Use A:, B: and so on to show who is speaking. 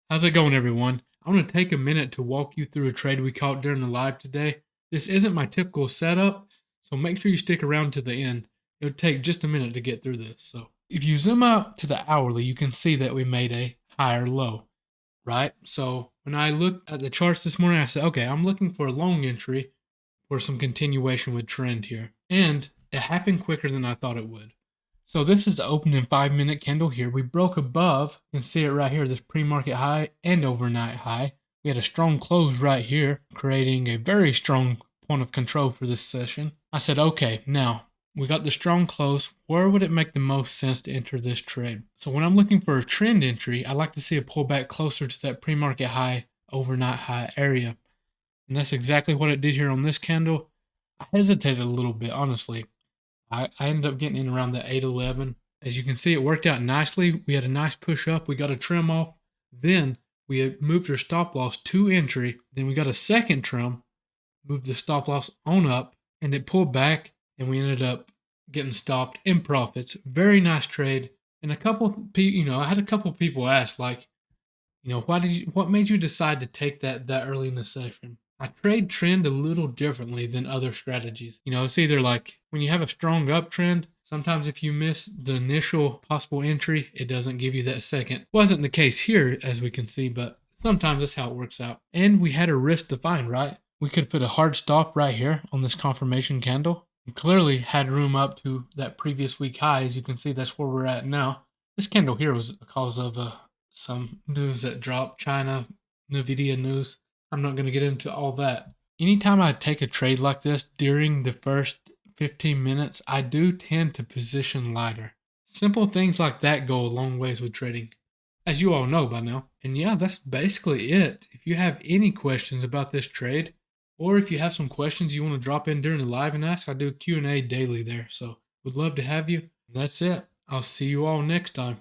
A: How's it going, everyone? I want to take a minute to walk you through a trade we caught during the live today. This isn't my typical setup, so make sure you stick around to the end. It would take just a minute to get through this. So, if you zoom out to the hourly, you can see that we made a higher low, right? So, when I looked at the charts this morning, I said, okay, I'm looking for a long entry for some continuation with trend here. And it happened quicker than I thought it would. So this is the opening 5 minute candle here. We broke above, you can see it right here, this pre-market high and overnight high. We had a strong close right here, creating a very strong point of control for this session. I said, okay, now we got the strong close. Where would it make the most sense to enter this trade? So when I'm looking for a trend entry, I like to see a pullback closer to that pre-market high, overnight high area. And that's exactly what it did here on this candle. I hesitated a little bit, honestly. I ended up getting in around the 811. As you can see, it worked out nicely. We had a nice push up. We got a trim off. Then we had moved our stop loss to entry. Then we got a second trim, moved the stop loss on up, and it pulled back, and we ended up getting stopped in profits. Very nice trade. And a couple people, I had a couple people ask, like, what made you decide to take that early in the session? I trade trend a little differently than other strategies. It's either like when you have a strong uptrend, sometimes if you miss the initial possible entry, it doesn't give you that second. Wasn't the case here, as we can see, but sometimes that's how it works out. And we had a risk defined, right? We could put a hard stop right here on this confirmation candle. We clearly had room up to that previous week high. As you can see, that's where we're at now. This candle here was because of some news that dropped, China, NVIDIA news. I'm not going to get into all that. Anytime I take a trade like this during the first 15 minutes, I do tend to position lighter. Simple things like that go a long ways with trading, as you all know by now. And yeah, that's basically it. If you have any questions about this trade, or if you have some questions you want to drop in during the live and ask, I do Q&A daily there. So would love to have you. That's it. I'll see you all next time.